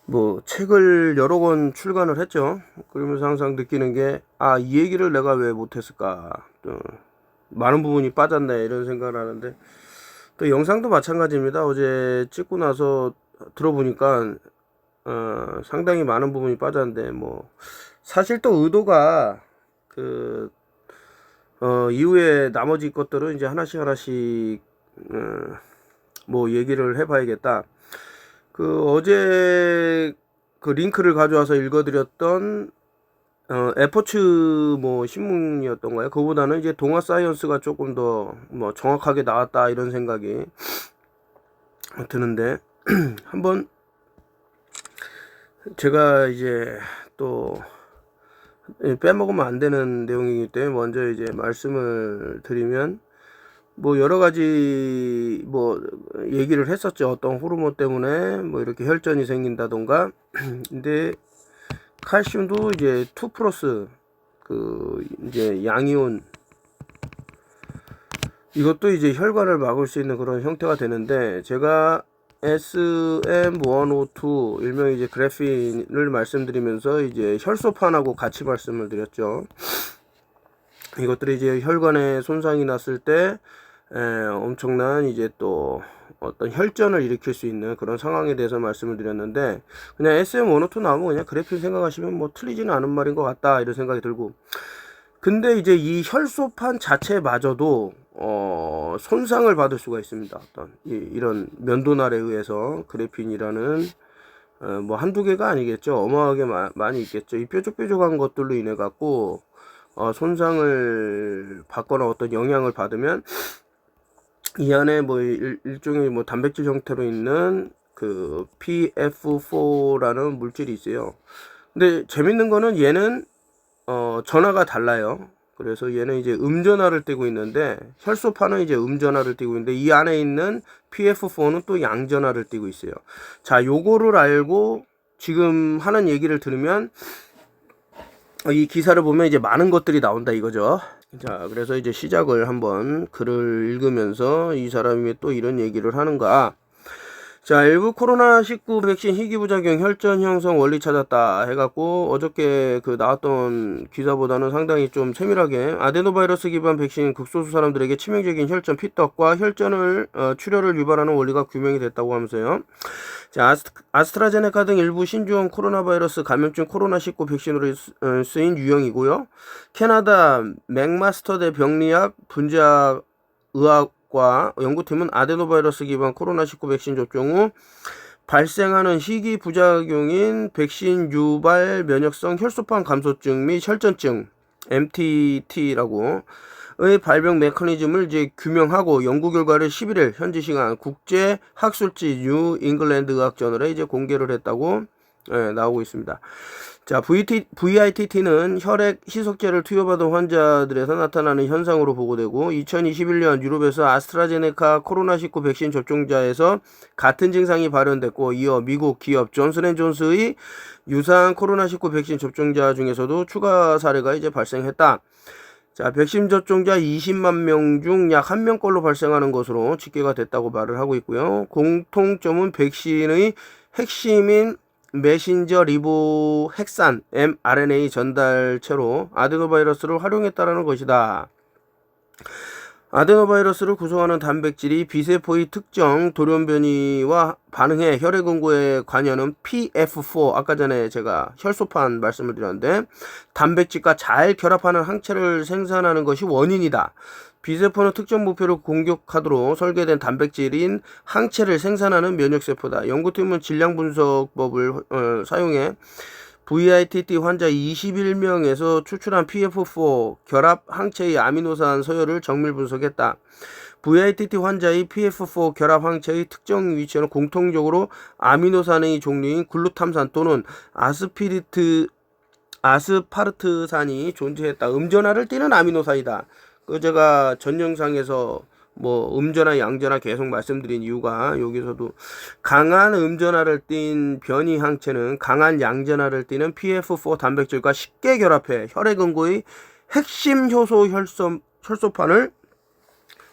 뭐 책을 여러 권 출간을 했죠. 그러면서 항상 느끼는 게, 이 얘기를 내가 왜 못했을까. 또 많은 부분이 빠졌네 이런 생각을 하는데, 또 영상도 마찬가지입니다. 어제 찍고 나서 들어보니까 상당히 많은 부분이 빠졌는데, 뭐 사실 또 의도가 그 이후에 나머지 것들은 이제 하나씩 하나씩 뭐 얘기를 해봐야겠다. 그 어제 그 링크를 가져와서 읽어드렸던 에포츠 뭐 신문이었던가요? 그보다는 이제 동아 사이언스가 조금 더 뭐 정확하게 나왔다 이런 생각이 드는데 한번 제가 이제 또 빼먹으면 안 되는 내용이기 때문에 먼저 이제 말씀을 드리면, 뭐 여러 가지 뭐 얘기를 했었죠. 어떤 호르몬 때문에 뭐 이렇게 혈전이 생긴다던가. 근데 칼슘도 이제 2 플러스 그 이제 양이온, 이것도 이제 혈관을 막을 수 있는 그런 형태가 되는데, 제가 SM102 일명 이제 그래핀을 말씀드리면서 이제 혈소판하고 같이 말씀을 드렸죠. 이것들이 이제 혈관에 손상이 났을 때 엄청난 이제 또 어떤 혈전을 일으킬 수 있는 그런 상황에 대해서 말씀을 드렸는데, 그냥 SM102 나오면 그냥 그래핀 생각하시면 뭐 틀리지는 않은 말인 것 같다 이런 생각이 들고, 근데 이제 이 혈소판 자체마저도 손상을 받을 수가 있습니다. 어떤 이런 면도날에 의해서 그래핀이라는 뭐 한두 개가 아니겠죠. 어마어마하게 많이 있겠죠. 이 뾰족뾰족한 것들로 인해 갖고 손상을 받거나 어떤 영향을 받으면 이 안에 뭐 일종의 뭐 단백질 형태로 있는 그 PF4라는 물질이 있어요. 근데 재밌는 거는 얘는 전하가 달라요. 그래서 얘는 이제 음전하를 띠고 있는데, 혈소판은 이제 음전하를 띠고 있는데, 이 안에 있는 PF4는 또 양전하를 띠고 있어요. 자, 요거를 알고 지금 하는 얘기를 들으면 이 기사를 보면 이제 많은 것들이 나온다 이거죠. 자, 그래서 이제 시작을 한번 글을 읽으면서 이 사람이 또 이런 얘기를 하는가. 자, 일부 코로나19 백신 희귀부작용 혈전 형성 원리 찾았다 해갖고, 어저께 그 나왔던 기사보다는 상당히 좀 세밀하게 아데노바이러스 기반 백신 극소수 사람들에게 치명적인 혈전 피떡과 혈전을 출혈을 유발하는 원리가 규명이 됐다고 하면서요. 자, 아스트라제네카 등 일부 신종 코로나 바이러스 감염증 코로나19 백신으로 쓰인 유형이고요. 캐나다 맥마스터대 병리학 분자의학과 연구팀은 아데노바이러스 기반 코로나19 백신 접종 후 발생하는 희귀 부작용인 백신 유발 면역성 혈소판 감소증 및 혈전증 MTT라고 의 발병 메커니즘을 이제 규명하고 연구 결과를 11일 현지 시간 국제 학술지 뉴 잉글랜드 의학 저널에 이제 공개를 했다고 나오고 있습니다. 자, VITT는 혈액 희석제를 투여받은 환자들에서 나타나는 현상으로 보고되고, 2021년 유럽에서 아스트라제네카 코로나19 백신 접종자에서 같은 증상이 발현됐고, 이어 미국 기업 존슨앤존스의 유사한 코로나19 백신 접종자 중에서도 추가 사례가 이제 발생했다. 자, 백신 접종자 20만 명 중 약 1명꼴로 발생하는 것으로 집계가 됐다고 말을 하고 있고요. 공통점은 백신의 핵심인 메신저 리보 핵산 mRNA 전달체로 아데노바이러스를 활용했다는 것이다. 아데노바이러스를 구성하는 단백질이 비세포의 특정 돌연변이와 반응해 혈액응고에 관여하는 PF4, 아까 전에 제가 혈소판 말씀을 드렸는데, 단백질과 잘 결합하는 항체를 생산하는 것이 원인이다. 비세포는 특정 목표를 공격하도록 설계된 단백질인 항체를 생산하는 면역세포다. 연구팀은 질량 분석법을 사용해 VITT 환자 21명에서 추출한 PF4 결합 항체의 아미노산 서열을 정밀 분석했다. VITT 환자의 PF4 결합 항체의 특정 위치에는 공통적으로 아미노산의 종류인 글루탐산 또는 아스파르트산이 존재했다. 음전하를 띠는 아미노산이다. 그 제가 전 영상에서 뭐 음전화 양전화 계속 말씀드린 이유가, 여기서도 강한 음전화를 띤 변이 항체는 강한 양전화를 띠는 PF4 단백질과 쉽게 결합해 혈액응고의 핵심 효소 혈소판을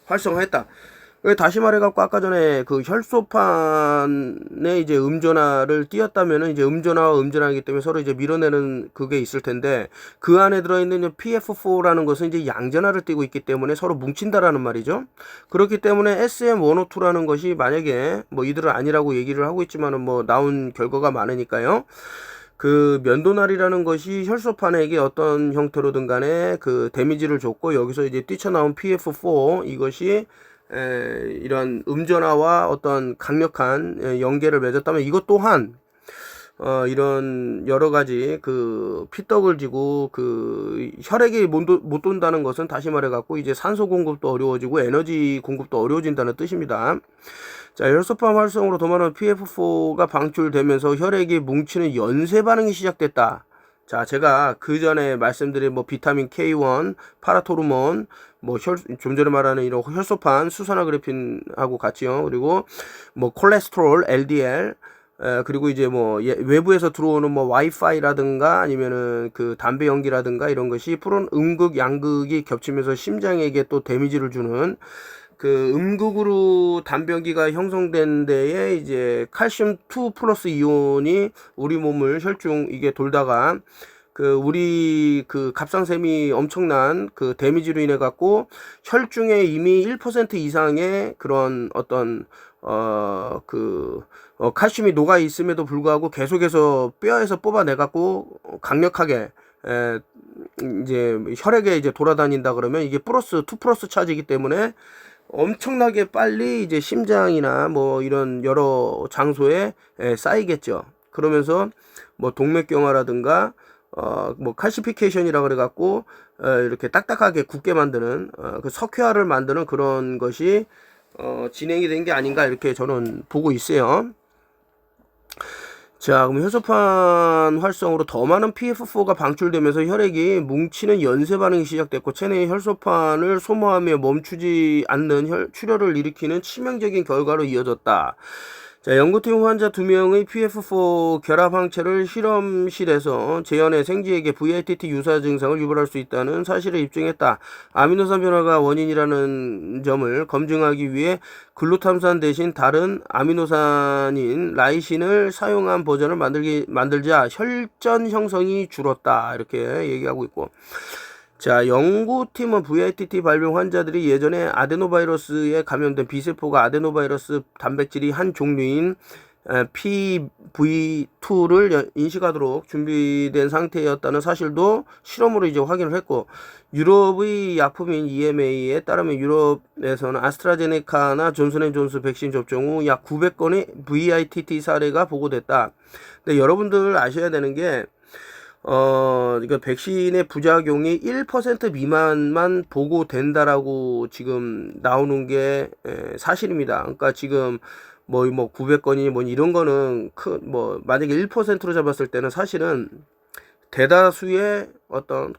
활성화했다. 다시 말해갖고 아까 전에 그 혈소판에 이제 음전화를 띄었다면은 이제 음전화와 음전화이기 때문에 서로 이제 밀어내는 그게 있을 텐데 그 안에 들어있는 PF4라는 것은 이제 양전화를 띄고 있기 때문에 서로 뭉친다라는 말이죠. 그렇기 때문에 SM102라는 것이 만약에 뭐 이들은 아니라고 얘기를 하고 있지만은 뭐 나온 결과가 많으니까요. 그 면도날이라는 것이 혈소판에게 어떤 형태로든 간에 그 데미지를 줬고 여기서 이제 뛰쳐나온 PF4 이것이 이런 음전화와 어떤 강력한 연계를 맺었다면 이것 또한 이런 여러 가지 그 피떡을 지고 그 혈액이 못 돈다는 것은 다시 말해 갖고 이제 산소 공급도 어려워지고 에너지 공급도 어려워진다는 뜻입니다. 자, 혈소판 활성으로 더 많은 PF4가 방출되면서 혈액이 뭉치는 연쇄 반응이 시작됐다. 자, 제가 그 전에 말씀드린 뭐 비타민 K1, 파라토르몬, 뭐 좀 전에 말하는 이런 혈소판, 수산화그래핀하고 같이요. 그리고 뭐 콜레스테롤, LDL, 그리고 이제 뭐 외부에서 들어오는 뭐 와이파이라든가 아니면은 그 담배 연기라든가 이런 것이 푸른 음극, 양극이 겹치면서 심장에게 또 데미지를 주는 그 음극으로 담배연기가 형성된 데에 이제 칼슘 2 플러스 이온이 우리 몸을 혈중 이게 돌다가 그 우리 그 갑상샘이 엄청난 그 데미지로 인해 갖고 혈중에 이미 1% 이상의 그런 어떤 칼슘이 녹아 있음에도 불구하고 계속해서 뼈에서 뽑아내 갖고 강력하게 이제 혈액에 이제 돌아다닌다 그러면 이게 플러스 2 플러스 차지이기 때문에 엄청나게 빨리 이제 심장이나 뭐 이런 여러 장소에 쌓이겠죠. 그러면서 뭐 동맥경화라든가 뭐 칼시피케이션이라 그래 갖고 이렇게 딱딱하게 굳게 만드는 그 석회화를 만드는 그런 것이 진행이 된 게 아닌가 이렇게 저는 보고 있어요. 자, 그럼 혈소판 활성으로 더 많은 PF4가 방출되면서 혈액이 뭉치는 연쇄 반응이 시작됐고 체내의 혈소판을 소모하며 멈추지 않는 출혈을 일으키는 치명적인 결과로 이어졌다. 자, 연구팀 환자 2명의 PF4 결합 항체를 실험실에서 재현해 생쥐에게 VITT 유사 증상을 유발할 수 있다는 사실을 입증했다. 아미노산 변화가 원인이라는 점을 검증하기 위해 글루탐산 대신 다른 아미노산인 라이신을 사용한 버전을 만들자 혈전 형성이 줄었다. 이렇게 얘기하고 있고. 자, 연구팀은 VITT 발병 환자들이 예전에 아데노바이러스에 감염된 B세포가 아데노바이러스 단백질이 한 종류인 PV2를 인식하도록 준비된 상태였다는 사실도 실험으로 이제 확인을 했고, 유럽의 약품인 EMA에 따르면 유럽에서는 아스트라제네카나 존슨앤존스 백신 접종 후 약 900건의 VITT 사례가 보고됐다. 근데 여러분들 아셔야 되는 게 이거 백신의 부작용이 1% 미만만 보고된다라고 지금 나오는 게 사실입니다. 그러니까 지금 뭐 900건이 뭐 이런 거는 만약에 1%로 잡았을 때는 사실은 대다수의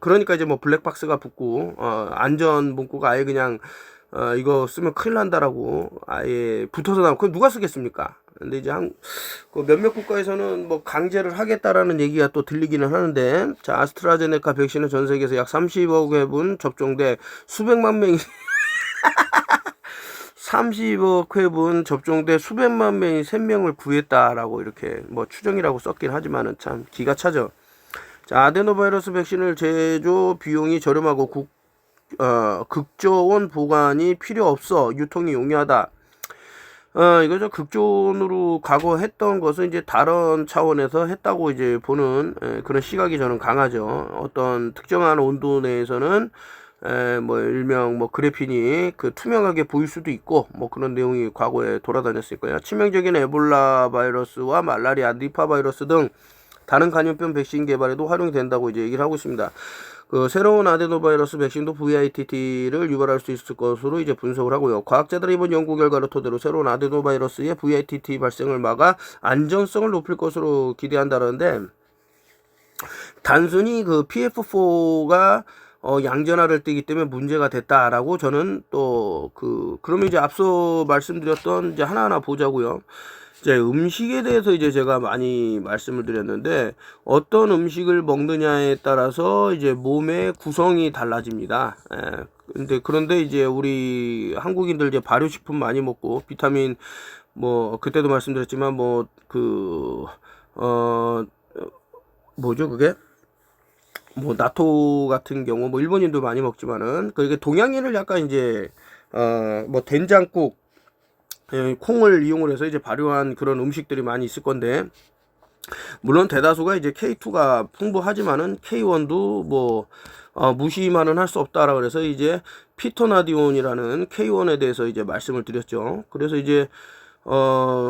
그러니까 이제 뭐 블랙박스가 붙고 안전 문구가 아예 그냥 이거 쓰면 큰일 난다라고 아예 붙어서 나오고 그럼 누가 쓰겠습니까? 근데 이제 그 몇몇 국가에서는 뭐 강제를 하겠다라는 얘기가 또 들리기는 하는데, 자, 아스트라제네카 백신은 전 세계에서 약 30억 회분 접종돼 수백만 명이 30억 회분 접종돼 수백만 명이 생명을 구했다라고 이렇게 뭐 추정이라고 썼긴 하지만은 참 기가 차죠. 자, 아데노바이러스 백신을 제조 비용이 저렴하고 극저온 보관이 필요 없어 유통이 용이하다. 이거죠. 극존으로 과거 했던 것은 이제 다른 차원에서 했다고 이제 보는 그런 시각이 저는 강하죠. 어떤 특정한 온도 내에서는 뭐 일명 뭐 그래핀이 그 투명하게 보일 수도 있고 뭐 그런 내용이 과거에 돌아다녔으니까요. 치명적인 에볼라 바이러스와 말라리아, 니파 바이러스 등 다른 감염병 백신 개발에도 활용이 된다고 이제 얘기를 하고 있습니다. 그 새로운 아데노바이러스 백신도 VITT를 유발할 수 있을 것으로 이제 분석을 하고요. 과학자들이 이번 연구 결과를 토대로 새로운 아데노바이러스의 VITT 발생을 막아 안전성을 높일 것으로 기대한다는데, 단순히 그 PF4가 양전화를 띠기 때문에 문제가 됐다라고 저는 또 그러면 이제 앞서 말씀드렸던 이제 하나하나 보자고요. 이제 음식에 대해서 이제 제가 많이 말씀을 드렸는데 어떤 음식을 먹느냐에 따라서 이제 몸의 구성이 달라집니다. 그런데 이제 우리 한국인들 이제 발효식품 많이 먹고 비타민 뭐 그때도 말씀드렸지만 뭐 뭐죠 그게 뭐 나토 같은 경우 뭐 일본인도 많이 먹지만은 그게 동양인을 약간 이제 뭐 된장국 콩을 이용을 해서 이제 발효한 그런 음식들이 많이 있을 건데 물론 대다수가 이제 K2가 풍부하지만은 K1도 뭐 무시만은 할 수 없다라 그래서 이제 피토나디온이라는 K1에 대해서 이제 말씀을 드렸죠. 그래서 이제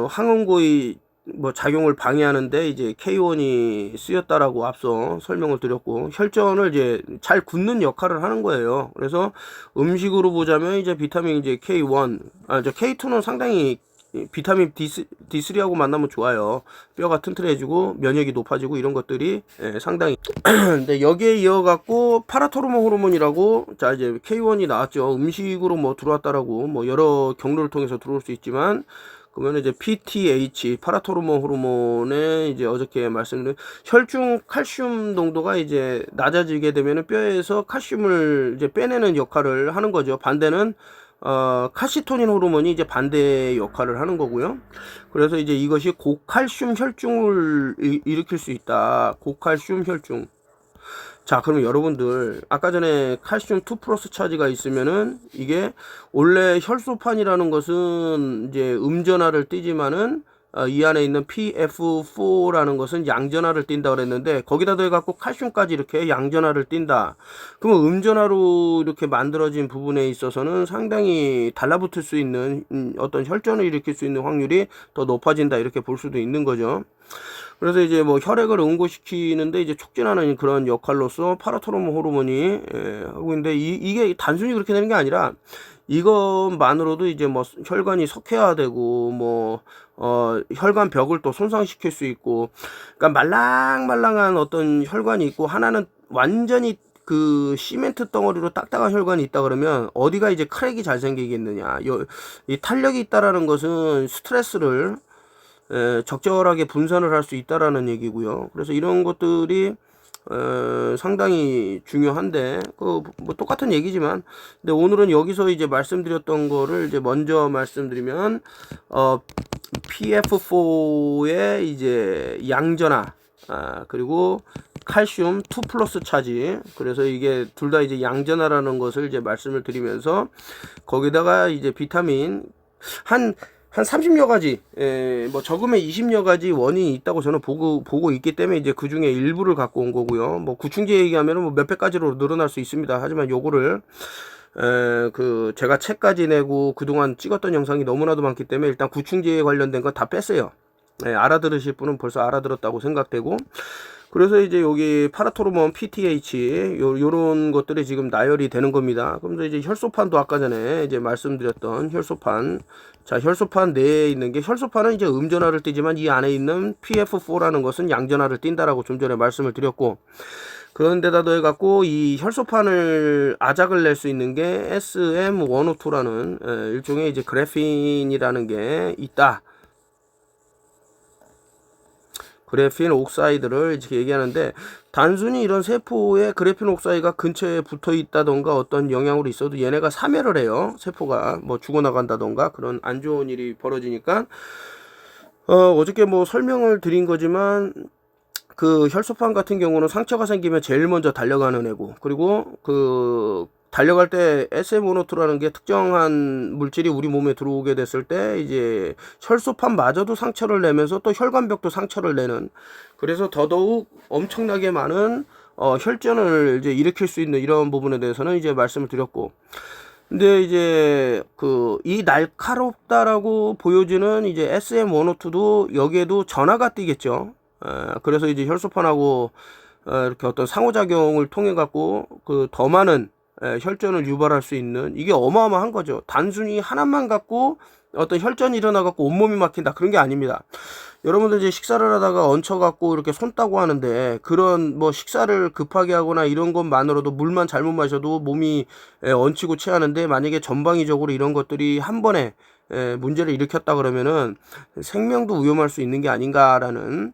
항응고의 뭐 작용을 방해하는데 이제 K1이 쓰였다라고 앞서 설명을 드렸고 혈전을 이제 잘 굳는 역할을 하는 거예요. 그래서 음식으로 보자면 이제 비타민 이제 K1, 저 K2는 상당히 비타민 D3하고 만나면 좋아요. 뼈가 튼튼해지고 면역이 높아지고 이런 것들이 상당히 근데 여기에 이어갖고 파라토르몬 호르몬이라고 자 이제 K1이 나왔죠. 음식으로 뭐 들어왔다라고 뭐 여러 경로를 통해서 들어올 수 있지만 그러면 이제 PTH 파라토르몬 호르몬에 이제 어저께 말씀드린 혈중 칼슘 농도가 이제 낮아지게 되면은 뼈에서 칼슘을 이제 빼내는 역할을 하는 거죠. 반대는 칼시토닌 호르몬이 이제 반대 역할을 하는 거고요. 그래서 이제 이것이 고칼슘 혈중을 일으킬 수 있다. 고칼슘 혈중. 자, 그러면 여러분들 아까 전에 칼슘 2 플러스 차지가 있으면은 이게 원래 혈소판이라는 것은 이제 음전하를 띠지만은 이 안에 있는 PF4라는 것은 양전하를 띈다 그랬는데 거기다 더해갖고 칼슘까지 이렇게 양전하를 띈다. 그러면 음전하로 이렇게 만들어진 부분에 있어서는 상당히 달라붙을 수 있는 어떤 혈전을 일으킬 수 있는 확률이 더 높아진다 이렇게 볼 수도 있는 거죠. 그래서 이제 뭐 혈액을 응고시키는데 이제 촉진하는 그런 역할로서 파라토르몬 호르몬이 하고 있는데 이게 단순히 그렇게 되는 게 아니라 이것만으로도 이제 뭐 혈관이 석회화되고 뭐 혈관 벽을 또 손상시킬 수 있고 그러니까 말랑말랑한 어떤 혈관이 있고 하나는 완전히 그 시멘트 덩어리로 딱딱한 혈관이 있다 그러면 어디가 이제 크랙이 잘 생기겠느냐. 이 탄력이 있다라는 것은 스트레스를 적절하게 분산을 할 수 있다라는 얘기고요. 그래서 이런 것들이 상당히 중요한데 뭐 똑같은 얘기지만 근데 오늘은 여기서 이제 말씀드렸던 거를 이제 먼저 말씀드리면 PF4의 이제 양전화 그리고 칼슘 2 플러스 차지 그래서 이게 둘 다 이제 양전화라는 것을 이제 말씀을 드리면서 거기다가 이제 비타민 한 30여 가지, 뭐 적으면 20여 가지 원인이 있다고 저는 보고 있기 때문에 이제 그 중에 일부를 갖고 온 거고요. 뭐 구충제 얘기하면은 뭐 몇백 가지로 늘어날 수 있습니다. 하지만 요거를 제가 책까지 내고 그동안 찍었던 영상이 너무나도 많기 때문에 일단 구충제에 관련된 건 다 뺐어요. 알아들으실 분은 벌써 알아들었다고 생각되고 그래서 이제 여기 파라토르몬 PTH 요런 것들이 지금 나열이 되는 겁니다. 그럼 이제 혈소판도 아까 전에 이제 말씀드렸던 혈소판 자 혈소판 내에 있는 게 혈소판은 이제 음전하를 띠지만 이 안에 있는 PF4라는 것은 양전하를 띈다라고 좀 전에 말씀을 드렸고 그런데다 더해갖고 이 혈소판을 아작을 낼 수 있는 게 SM102라는 일종의 이제 그래핀이라는 게 있다. 그래핀 옥사이드를 이렇게 얘기하는데 단순히 이런 세포에 그래핀 옥사이드가 근처에 붙어 있다던가 어떤 영향으로 있어도 얘네가 사멸을 해요. 세포가 뭐 죽어나간다던가 그런 안 좋은 일이 벌어지니까 어저께 뭐 설명을 드린 거지만 그 혈소판 같은 경우는 상처가 생기면 제일 먼저 달려가는 애고 그리고 달려갈 때 SM102라는 게 특정한 물질이 우리 몸에 들어오게 됐을 때 이제 혈소판마저도 상처를 내면서 또 혈관벽도 상처를 내는 그래서 더더욱 엄청나게 많은 혈전을 이제 일으킬 수 있는 이런 부분에 대해서는 이제 말씀을 드렸고 근데 이제 이 날카롭다라고 보여지는 이제 SM102도 여기에도 전하가 뛰겠죠. 그래서 이제 혈소판하고 이렇게 어떤 상호작용을 통해 갖고 더 많은 혈전을 유발할 수 있는, 이게 어마어마한 거죠. 단순히 하나만 갖고 어떤 혈전이 일어나 갖고 온몸이 막힌다, 그런 게 아닙니다. 여러분들 이제 식사를 하다가 얹혀 갖고 이렇게 손 따고 하는데, 그런 뭐 식사를 급하게 하거나 이런 것만으로도, 물만 잘못 마셔도 몸이 얹히고 체하는데, 만약에 전방위적으로 이런 것들이 한 번에 문제를 일으켰다 그러면은 생명도 위험할 수 있는 게 아닌가라는,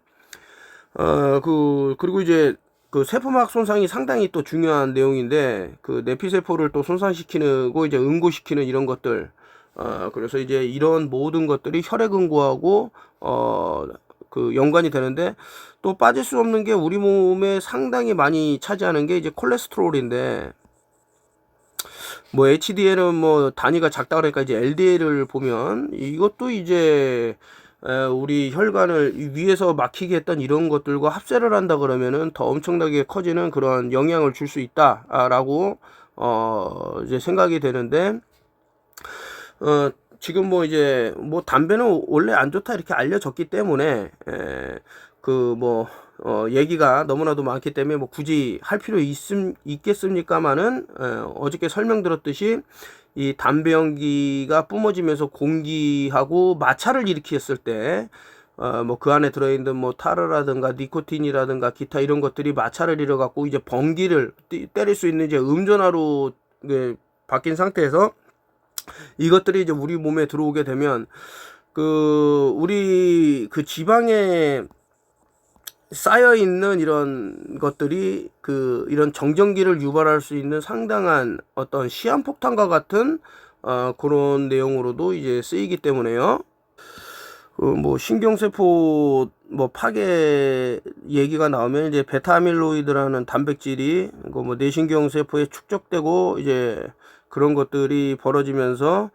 그리고 이제 그 세포막 손상이 상당히 또 중요한 내용인데, 그 내피세포를 또 손상시키고 이제 응고시키는 이런 것들, 그래서 이제 이런 모든 것들이 혈액 응고하고 그 연관이 되는데, 또 빠질 수 없는 게 우리 몸에 상당히 많이 차지하는 게 이제 콜레스테롤인데, 뭐 HDL은 뭐 단위가 작다 그러니까 이제 LDL을 보면, 이것도 이제 우리 혈관을 위에서 막히게 했던 이런 것들과 합세를 한다 그러면은 더 엄청나게 커지는 그런 영향을 줄 수 있다라고 이제 생각이 되는데, 지금 뭐 이제 뭐 담배는 원래 안 좋다 이렇게 알려졌기 때문에 그 뭐 얘기가 너무나도 많기 때문에 뭐 굳이 할 필요 있겠습니까마는, 어저께 설명드렸듯이 이 담배 연기가 뿜어지면서 공기하고 마찰을 일으켰을 때 뭐 그 안에 들어있는 뭐 타르라든가 니코틴이라든가 기타 이런 것들이 마찰을 이뤄 갖고 이제 번기를 때릴 수 있는 이제 음전화로 바뀐 상태에서, 이것들이 이제 우리 몸에 들어오게 되면 우리 그 지방에 쌓여 있는 이런 것들이 이런 정전기를 유발할 수 있는 상당한 어떤 시한폭탄과 같은 그런 내용으로도 이제 쓰이기 때문에요. 뭐 신경세포 뭐 파괴 얘기가 나오면 이제 베타아밀로이드라는 단백질이 뭐 뇌신경세포에 축적되고 이제 그런 것들이 벌어지면서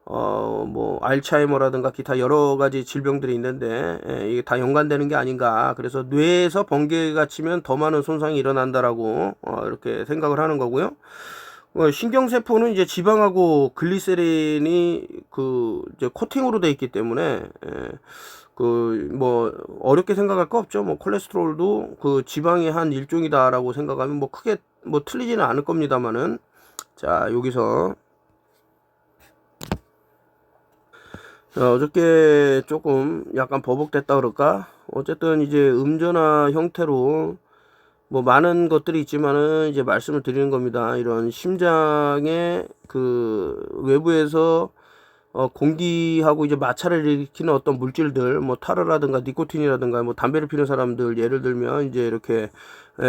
뭐 알츠하이머라든가 기타 여러 가지 질병들이 있는데, 이게 다 연관되는 게 아닌가. 그래서 뇌에서 번개가 치면 더 많은 손상이 일어난다라고 이렇게 생각을 하는 거고요. 신경세포는 이제 지방하고 글리세린이 이제 코팅으로 돼 있기 때문에 뭐 어렵게 생각할 거 없죠. 뭐 콜레스테롤도 지방의 한 일종이다라고 생각하면 뭐 크게 뭐 틀리지는 않을 겁니다만은, 자 여기서 어저께 조금 약간 버벅댔다 그럴까? 어쨌든 이제 음전화 형태로 뭐 많은 것들이 있지만은 이제 말씀을 드리는 겁니다. 이런 심장의 외부에서 공기하고 이제 마찰을 일으키는 어떤 물질들, 뭐 타르라든가 니코틴이라든가, 뭐 담배를 피는 사람들 예를 들면 이제 이렇게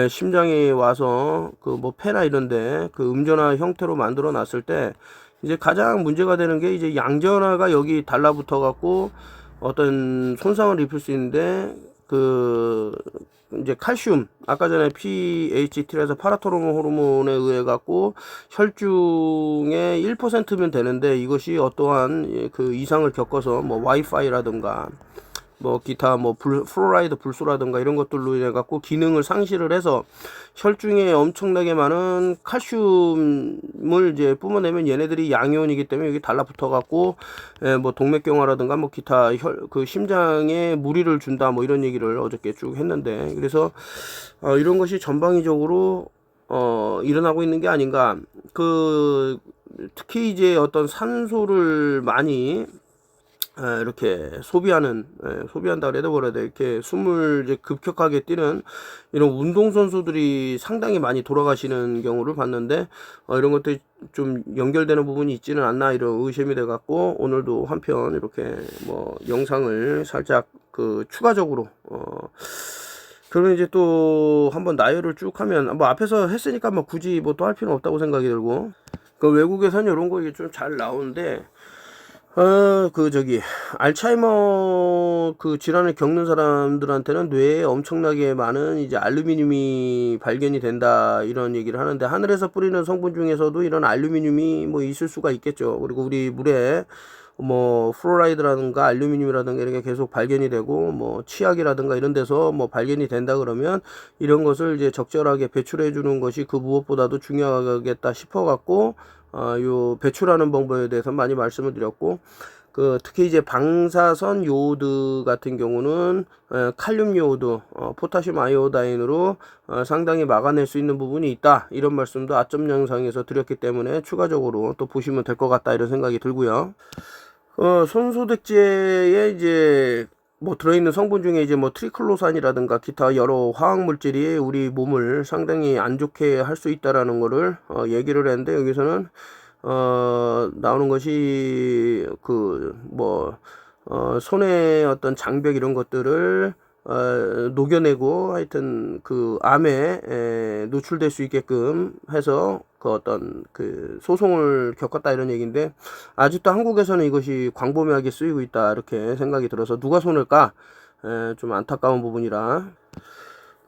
심장에 와서 뭐 폐나 이런데 음전화 형태로 만들어 놨을 때, 이제 가장 문제가 되는 게 이제 양전화가 여기 달라붙어 갖고 어떤 손상을 입힐 수 있는데, 이제 칼슘, 아까 전에 PHT에서 파라토르몬 호르몬에 의해 갖고 혈중의 1%면 되는데, 이것이 어떠한 이상을 겪어서 뭐 와이파이라든가 뭐 기타 뭐 플로라이드 불소라든가 이런 것들로 인해 갖고 기능을 상실을 해서 혈중에 엄청나게 많은 칼슘을 이제 뿜어내면, 얘네들이 양이온이기 때문에 여기 달라붙어 갖고 뭐 동맥경화라든가 뭐 기타 심장에 무리를 준다, 뭐 이런 얘기를 어저께 쭉 했는데, 그래서 이런 것이 전방위적으로 일어나고 있는 게 아닌가. 특히 이제 어떤 산소를 많이 이렇게 소비한다 그래도 뭐라 해야 돼, 이렇게 숨을 이제 급격하게 뛰는 이런 운동선수들이 상당히 많이 돌아가시는 경우를 봤는데, 이런 것들이 좀 연결되는 부분이 있지는 않나, 이런 의심이 돼 갖고 오늘도 한편 이렇게 뭐 영상을 살짝 추가적으로 그러면 이제 또 한번 나열을 쭉 하면, 뭐 앞에서 했으니까 뭐 굳이 뭐 또 할 필요는 없다고 생각이 들고, 외국에서는 이런 거 이게 좀 잘 나오는데, 알츠하이머 질환을 겪는 사람들한테는 뇌에 엄청나게 많은 이제 알루미늄이 발견이 된다, 이런 얘기를 하는데, 하늘에서 뿌리는 성분 중에서도 이런 알루미늄이 뭐 있을 수가 있겠죠. 그리고 우리 물에 뭐 플로라이드라든가 알루미늄이라든가 이런 게 계속 발견이 되고, 뭐 치약이라든가 이런 데서 뭐 발견이 된다 그러면, 이런 것을 이제 적절하게 배출해 주는 것이 무엇보다도 중요하겠다 싶어 갖고 요 배출하는 방법에 대해서 많이 말씀을 드렸고, 특히 이제 방사선 요오드 같은 경우는 칼륨 요오드, 포타슘 아이오다인으로 상당히 막아낼 수 있는 부분이 있다. 이런 말씀도 아점 영상에서 드렸기 때문에 추가적으로 또 보시면 될 것 같다 이런 생각이 들고요. 손소독제에 이제 뭐 들어있는 성분 중에 이제 뭐 트리클로산이라든가 기타 여러 화학 물질이 우리 몸을 상당히 안 좋게 할 수 있다라는 거를 얘기를 했는데, 여기서는 나오는 것이 손의 어떤 장벽 이런 것들을 녹여내고 하여튼 그 암에 노출될 수 있게끔 해서 그 어떤 그 소송을 겪었다 이런 얘기인데, 아직도 한국에서는 이것이 광범위하게 쓰이고 있다 이렇게 생각이 들어서 누가 손을 까? 좀 안타까운 부분이라.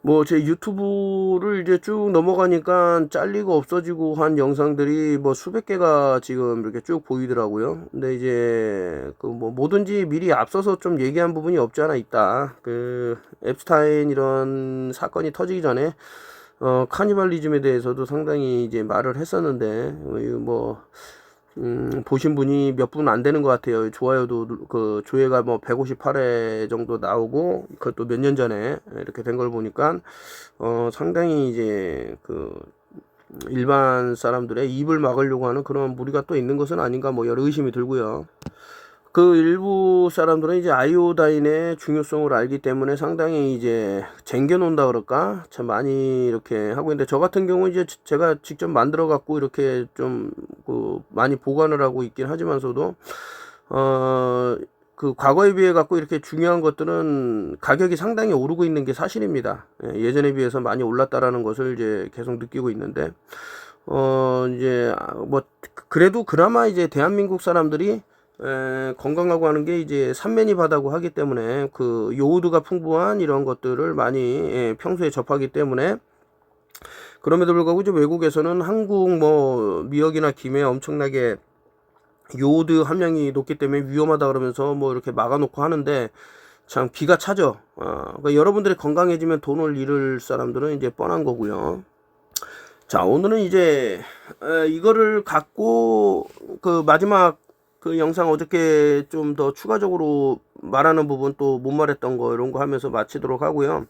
뭐 제 유튜브를 이제 쭉 넘어가니까 잘리고 없어지고 한 영상들이 뭐 수백 개가 지금 이렇게 쭉 보이더라고요. 근데 이제 그 뭐 뭐든지 미리 앞서서 좀 얘기한 부분이 없지 않아 있다. 그 앱스타인 이런 사건이 터지기 전에 카니발리즘에 대해서도 상당히 이제 말을 했었는데, 보신 분이 몇 분 안 되는 것 같아요. 좋아요도 그 조회가 뭐 158회 정도 나오고, 그것도 몇 년 전에 이렇게 된 걸 보니까 상당히 이제 그 일반 사람들의 입을 막으려고 하는 그런 무리가 또 있는 것은 아닌가, 뭐 여러 의심이 들고요. 그 일부 사람들은 이제 아이오다인의 중요성을 알기 때문에 상당히 이제 쟁겨놓는다 그럴까, 참 많이 이렇게 하고 있는데, 저 같은 경우 이제 제가 직접 만들어 갖고 이렇게 좀 많이 보관을 하고 있긴 하지만서도 그 과거에 비해 갖고 이렇게 중요한 것들은 가격이 상당히 오르고 있는 게 사실입니다. 예전에 비해서 많이 올랐다라는 것을 이제 계속 느끼고 있는데, 이제 뭐 그래도 그나마 이제 대한민국 사람들이 건강하고 하는 게 이제 삼면이바다고 하기 때문에 그 요오드가 풍부한 이런 것들을 많이 평소에 접하기 때문에, 그럼에도 불구하고 이제 외국에서는 한국 뭐 미역이나 김에 엄청나게 요오드 함량이 높기 때문에 위험하다 그러면서 뭐 이렇게 막아놓고 하는데, 참 기가 차죠. 그러니까 여러분들이 건강해지면 돈을 잃을 사람들은 이제 뻔한 거고요. 자, 오늘은 이제 이거를 갖고 그 마지막 그 영상 어저께 좀 더 추가적으로 말하는 부분 또 못 말했던 거 이런 거 하면서 마치도록 하고요.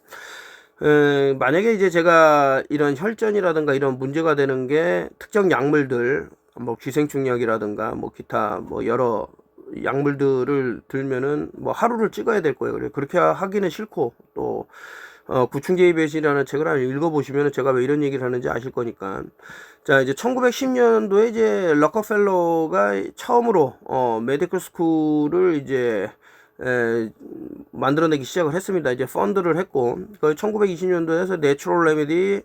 만약에 이제 제가 이런 혈전이라든가 이런 문제가 되는 게 특정 약물들, 뭐 기생충약이라든가 뭐 기타 뭐 여러 약물들을 들면은 뭐 하루를 찍어야 될 거예요. 그래 그렇게 하기는 싫고, 또 구충제의 배신이라는 책을 한번 읽어보시면 제가 왜 이런 얘기를 하는지 아실 거니까. 자, 이제 1910년도에 이제 럭커펠러가 처음으로 메디컬 스쿨을 이제 만들어내기 시작을 했습니다. 이제 펀드를 했고, 그 1920년도에서 내추럴 레미디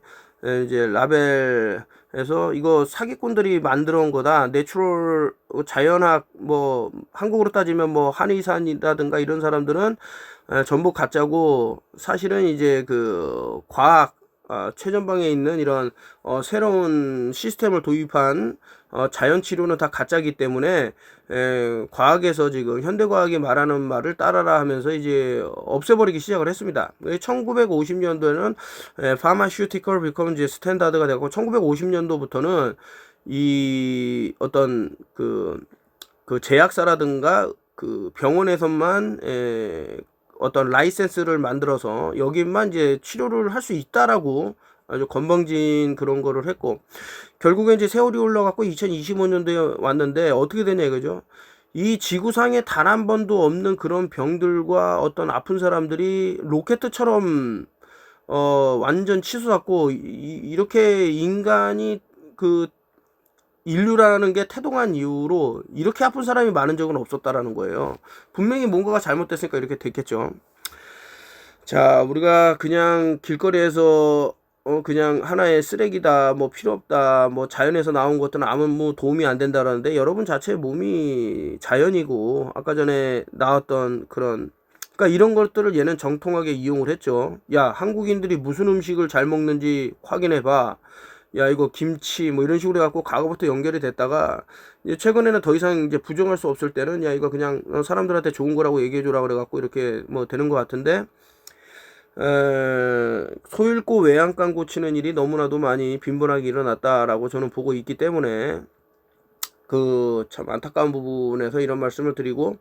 이제 라벨에서 이거 사기꾼들이 만들어 온 거다. 내추럴 자연학, 뭐 한국으로 따지면 뭐 한의사이라든가 이런 사람들은 전부 가짜고, 사실은 이제 그 과학 최전방에 있는 이런 새로운 시스템을 도입한 자연 치료는 다 가짜이기 때문에 과학에서 지금 현대과학이 말하는 말을 따라라 하면서 이제 없애버리기 시작을 했습니다. 1950년도에는 파마슈티컬 비컴 이제 스탠다드가 되고, 1950년도부터는 이 어떤 그 제약사라든가 그 병원에서만 어떤 라이센스를 만들어서 여기만 이제 치료를 할 수 있다라고 아주 건방진 그런 거를 했고, 결국에 이제 세월이 올라갔고 2025년도에 왔는데 어떻게 되냐 이거죠. 이 지구상에 단 한 번도 없는 그런 병들과 어떤 아픈 사람들이 로켓처럼 완전 치솟았고, 이렇게 인간이 그 인류라는 게 태동한 이후로 이렇게 아픈 사람이 많은 적은 없었다라는 거예요. 분명히 뭔가가 잘못됐으니까 이렇게 됐겠죠. 자, 우리가 그냥 길거리에서 그냥 하나의 쓰레기다, 뭐 필요 없다, 뭐 자연에서 나온 것들은 아무 도움이 안 된다라는데, 여러분 자체의 몸이 자연이고, 아까 전에 나왔던 그런, 그러니까 이런 것들을 얘는 정통하게 이용을 했죠. 야, 한국인들이 무슨 음식을 잘 먹는지 확인해봐. 야, 이거 김치 뭐 이런 식으로 해갖고 과거부터 연결이 됐다가, 이제 최근에는 더 이상 이제 부정할 수 없을 때는 야, 이거 그냥 사람들한테 좋은 거라고 얘기해주라 그래갖고 이렇게 뭐 되는 것 같은데, 소잃고 외양간 고치는 일이 너무나도 많이 빈번하게 일어났다라고 저는 보고 있기 때문에, 그 참 안타까운 부분에서 이런 말씀을 드리고,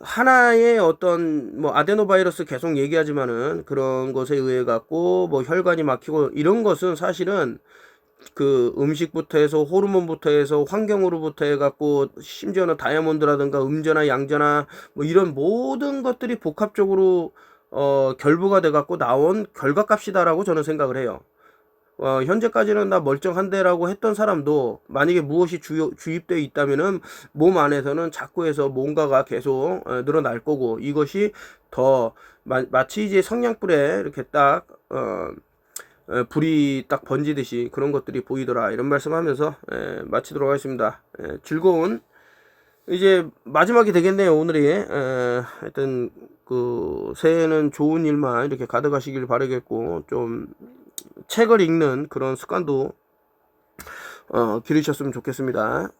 하나의 어떤 뭐 아데노바이러스 계속 얘기하지만은 그런 것에 의해 갖고 뭐 혈관이 막히고 이런 것은 사실은 그 음식부터 해서 호르몬부터 해서 환경으로부터 해갖고 심지어는 다이아몬드라든가 음저나 양저나 뭐 이런 모든 것들이 복합적으로 결부가 돼갖고 나온 결과값이다라고 저는 생각을 해요. 현재까지는 나 멀쩡한데라고 했던 사람도 만약에 무엇이 주입되어 있다면은 몸 안에서는 자꾸 해서 뭔가가 계속 늘어날 거고, 이것이 더 마치 이제 성냥불에 이렇게 딱 불이 딱 번지듯이 그런 것들이 보이더라, 이런 말씀하면서 마치도록 하겠습니다. 즐거운 이제 마지막이 되겠네요, 오늘이. 하여튼 그 새해는 좋은 일만 이렇게 가득하시길 바라겠고, 좀 책을 읽는 그런 습관도 기르셨으면 좋겠습니다.